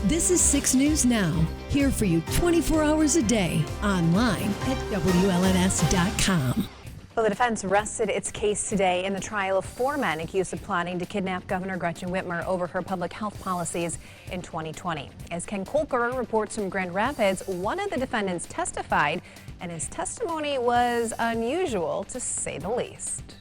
This is 6 News Now, here for you 24 hours a day, online at WLNS.com. Well, the defense rested its case today in the trial of 4 men accused of plotting to kidnap Governor Gretchen Whitmer over her public health policies in 2020. As Ken Kolker reports from Grand Rapids, one of the defendants testified, and his testimony was unusual, to say the least.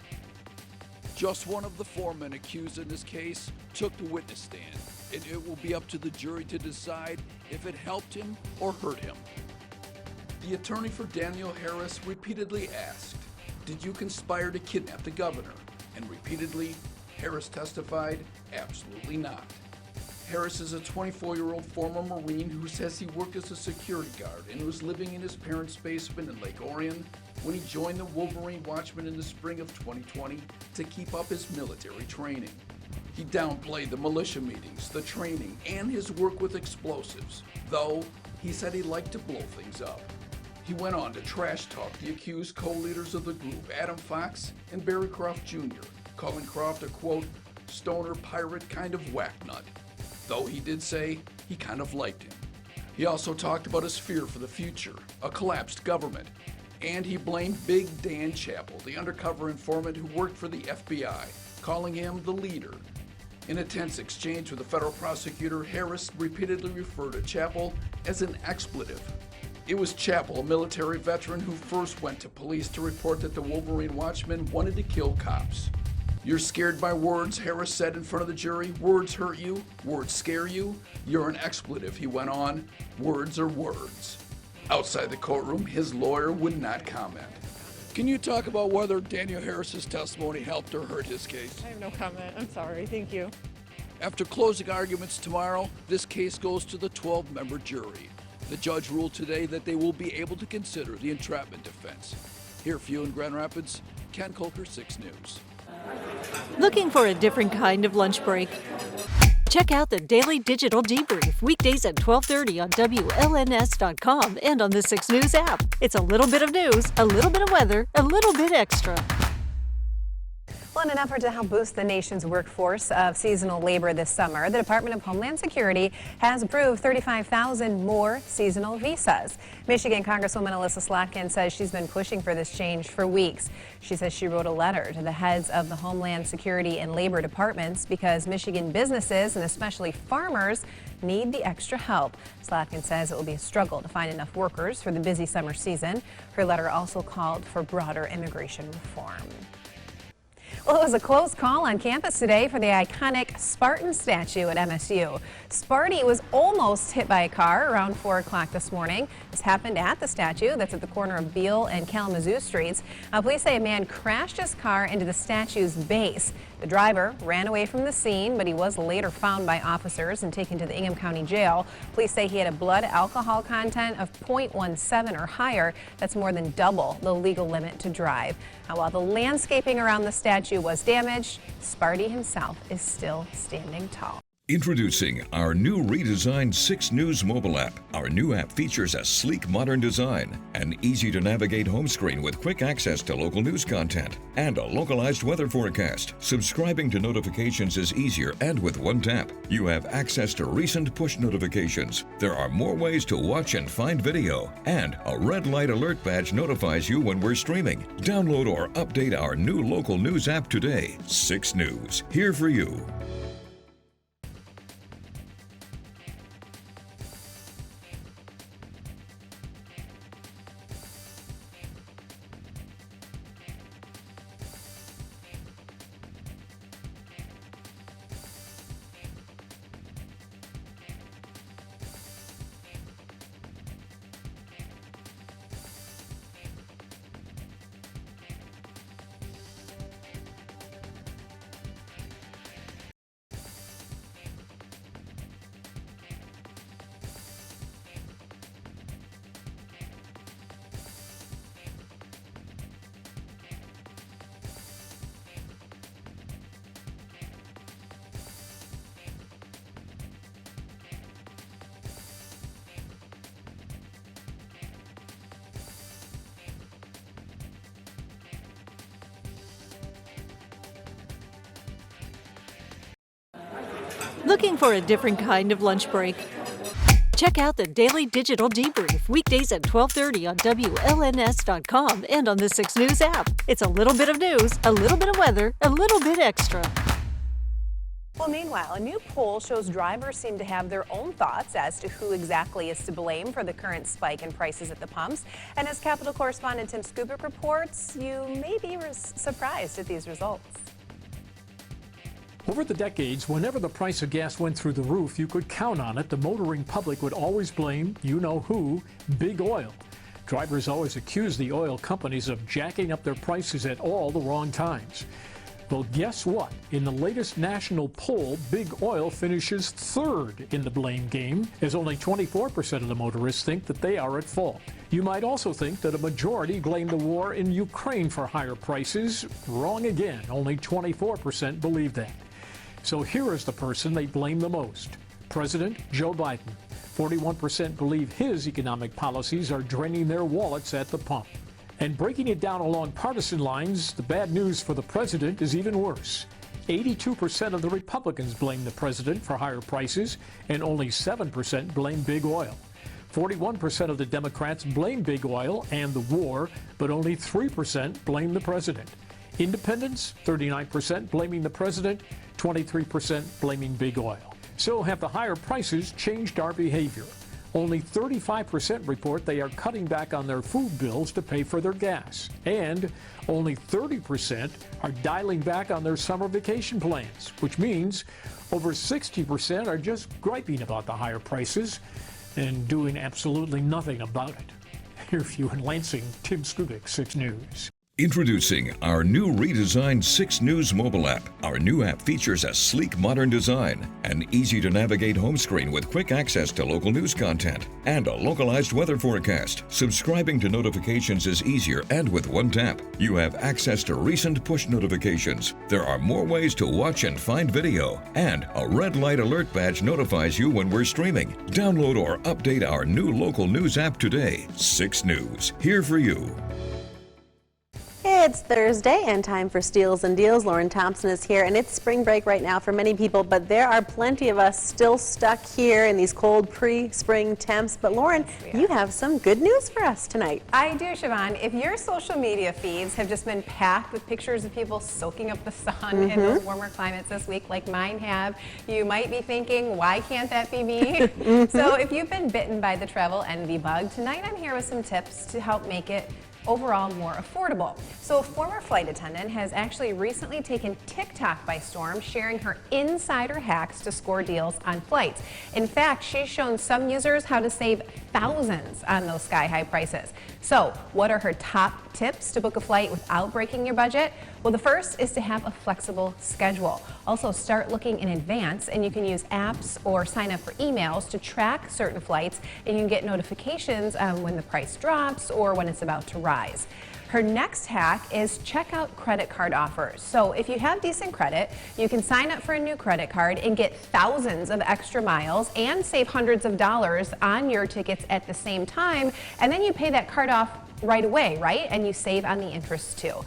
Just one of the 4 men accused in this case took the witness stand, and it will be up to the jury to decide if it helped him or hurt him. The attorney for Daniel Harris repeatedly asked, "Did you conspire to kidnap the governor?" And repeatedly, Harris testified, "Absolutely not." Harris is a 24-year-old former Marine who says he worked as a security guard and was living in his parents' basement in Lake Orion when he joined the Wolverine Watchmen in the spring of 2020 to keep up his military training. He downplayed the militia meetings, the training, and his work with explosives, though he said he liked to blow things up. He went on to trash talk the accused co-leaders of the group, Adam Fox and Barry Croft Jr., calling Croft a, quote, stoner pirate kind of whacknut, though he did say he kind of liked him. He also talked about his fear for the future, a collapsed government, and he blamed Big Dan Chappell, the undercover informant who worked for the FBI, calling him the leader. In a tense exchange with a federal prosecutor, Harris repeatedly referred to Chappell as an expletive. It was Chappell, a military veteran, who first went to police to report that the Wolverine Watchmen wanted to kill cops. "You're scared by words," Harris said in front of the jury. "Words hurt you. Words scare you. You're an expletive," he went on. "Words are words." Outside the courtroom, his lawyer would not comment. Can you talk about whether Daniel Harris's testimony helped or hurt his case? I have no comment. I'm sorry. Thank you. After closing arguments tomorrow, this case goes to the 12-member jury. The judge ruled today that they will be able to consider the entrapment defense. Here for you in Grand Rapids, Ken Kolker, 6 News. Looking for a different kind of lunch break? Check out the Daily Digital Debrief, weekdays at 12:30 on WLNS.com and on the 6 News app. It's a little bit of news, a little bit of weather, a little bit extra. Well, in an effort to help boost the nation's workforce of seasonal labor this summer, the Department of Homeland Security has approved 35,000 more seasonal visas. Michigan Congresswoman Alyssa Slotkin says she's been pushing for this change for weeks. She says she wrote a letter to the heads of the Homeland Security and Labor departments because Michigan businesses and especially farmers need the extra help. Slotkin says it will be a struggle to find enough workers for the busy summer season. Her letter also called for broader immigration reform. Well, it was a close call on campus today for the iconic Spartan statue at MSU. Sparty was almost hit by a car around 4 o'clock this morning. This happened at the statue that's at the corner of Beale and Kalamazoo Streets. Police say a man crashed his car into the statue's base. The driver ran away from the scene, but he was later found by officers and taken to the Ingham County Jail. Police say he had a blood alcohol content of 0.17 or higher. That's more than double the legal limit to drive. Now, while the landscaping around the statue was damaged, Sparty himself is still standing tall. Introducing our new redesigned 6 News mobile app. Our new app features a sleek, modern design, an easy-to-navigate home screen with quick access to local news content, and a localized weather forecast. Subscribing to notifications is easier, and with one tap, you have access to recent push notifications. There are more ways to watch and find video, and a red light alert badge notifies you when we're streaming. Download or update our new local news app today. 6 News, here for you. Looking for a different kind of lunch break? Check out the Daily Digital Debrief weekdays at 12:30 on WLNS.com and on the 6 News app. It's a little bit of news, a little bit of weather, a little bit extra. Well, meanwhile, a new poll shows drivers seem to have their own thoughts as to who exactly is to blame for the current spike in prices at the pumps. And as Capitol correspondent Tim Skubic reports, you may be surprised at these results. Over the decades, whenever the price of gas went through the roof, you could count on it. The motoring public would always blame, you know who, big oil. Drivers always accuse the oil companies of jacking up their prices at all the wrong times. Well, guess what? In the latest national poll, big oil finishes third in the blame game, as only 24% of the motorists think that they are at fault. You might also think that a majority blame the war in Ukraine for higher prices. Wrong again. Only 24% believe that. So here is the person they blame the most, President Joe Biden. 41% believe his economic policies are draining their wallets at the pump. And breaking it down along partisan lines, the bad news for the president is even worse. 82% of the Republicans blame the president for higher prices, and only 7% blame big oil. 41% of the Democrats blame big oil and the war, but only 3% blame the president. Independents, 39% blaming the president, 23% blaming big oil. So have the higher prices changed our behavior? Only 35% report they are cutting back on their food bills to pay for their gas. And only 30% are dialing back on their summer vacation plans, which means over 60% are just griping about the higher prices and doing absolutely nothing about it. Here for you in Lansing, Tim Skubic, 6 News. Introducing our new redesigned 6 News mobile app. Our new app features a sleek, modern design, an easy-to-navigate home screen with quick access to local news content, and a localized weather forecast. Subscribing to notifications is easier, and with one tap, you have access to recent push notifications. There are more ways to watch and find video, and a red light alert badge notifies you when we're streaming. Download or update our new local news app today. 6 News, here for you. It's Thursday and time for Steals and Deals. Lauren Thompson is here, and it's spring break right now for many people, but there are plenty of us still stuck here in these cold pre-spring temps. But Lauren, you have some good news for us tonight. I do, Siobhan. If your social media feeds have just been packed with pictures of people soaking up the sun in those warmer climates this week like mine have, you might be thinking, why can't that be me? So if you've been bitten by the travel envy bug, tonight I'm here with some tips to help make it overall more affordable. So a former flight attendant has actually recently taken TikTok by storm, sharing her insider hacks to score deals on flights. In fact, she's shown some users how to save thousands on those sky-high prices. So what are her top tips to book a flight without breaking your budget? Well, the first is to have a flexible schedule. Also, start looking in advance, and you can use apps or sign up for emails to track certain flights, and you can get notifications when the price drops or when it's about to rise. Her next hack is check out credit card offers. So if you have decent credit, you can sign up for a new credit card and get thousands of extra miles and save hundreds of dollars on your tickets at the same time, and then you pay that card off right away, right? And you save on the interest too.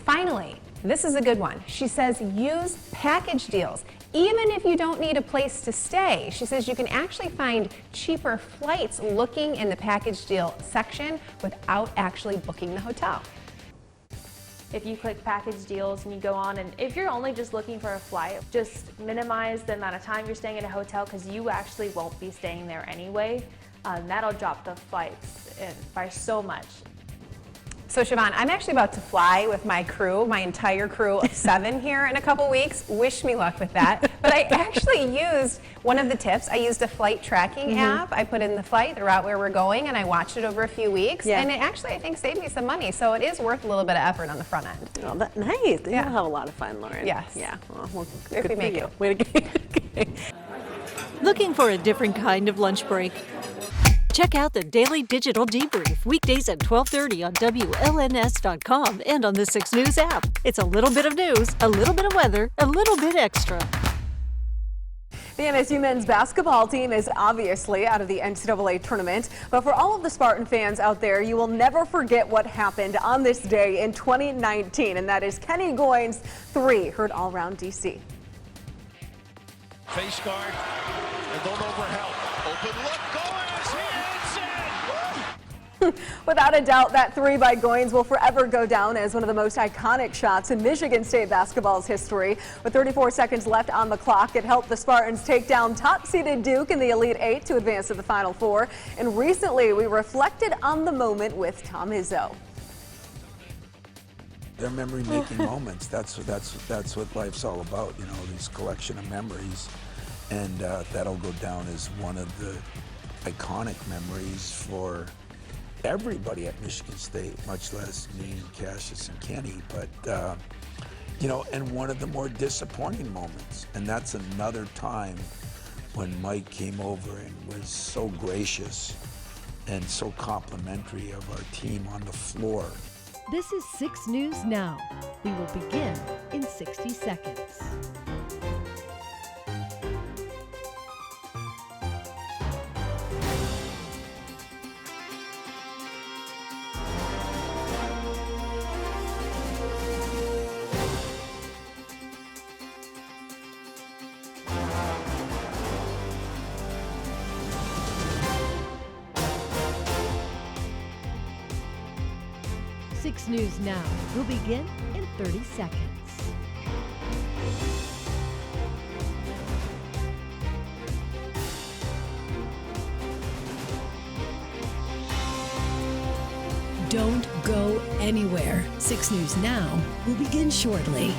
Finally, this is a good one. She says use package deals. Even if you don't need a place to stay, she says you can actually find cheaper flights looking in the package deal section without actually booking the hotel. If you click package deals and you go on, and if you're only just looking for a flight, just minimize the amount of time you're staying in a hotel, because you actually won't be staying there anyway. That'll drop the flights by so much. So Siobhan, I'm actually about to fly with my crew, my entire crew of 7 here in a couple weeks. Wish me luck with that. But I actually used one of the tips. I used a flight tracking app. I put in the flight, the route where we're going, and I watched it over a few weeks. Yeah. And it actually, I think, saved me some money. So it is worth a little bit of effort on the front end. Oh, nice. Yeah. You'll have a lot of fun, Lauren. Yes. Yeah. Well, If we make it. Way to go. Okay. Looking for a different kind of lunch break? Check out the Daily Digital Debrief weekdays at 12:30 on WLNS.com and on the 6 News app. It's a little bit of news, a little bit of weather, a little bit extra. The MSU men's basketball team is obviously out of the NCAA tournament, but for all of the Spartan fans out there, you will never forget what happened on this day in 2019, and that is Kenny Goins' 3 heard all around D.C. Face guard, and don't overhelp. Open Without a doubt, that three by Goins will forever go down as one of the most iconic shots in Michigan State basketball's history. With 34 seconds left on the clock, it helped the Spartans take down top-seeded Duke in the Elite Eight to advance to the Final Four. And recently, we reflected on the moment with Tom Izzo. They're memory-making moments. That's what life's all about, you know, these collection of memories. And that'll go down as one of the iconic memories for everybody at Michigan State, much less me, Cassius, and Kenny. But, you know, and one of the more disappointing moments. And that's another time when Mike came over and was so gracious and so complimentary of our team on the floor. This is 6 News Now. We will begin in 60 seconds. Six News Now will begin in 30 seconds. Don't go anywhere. 6 News Now will begin shortly.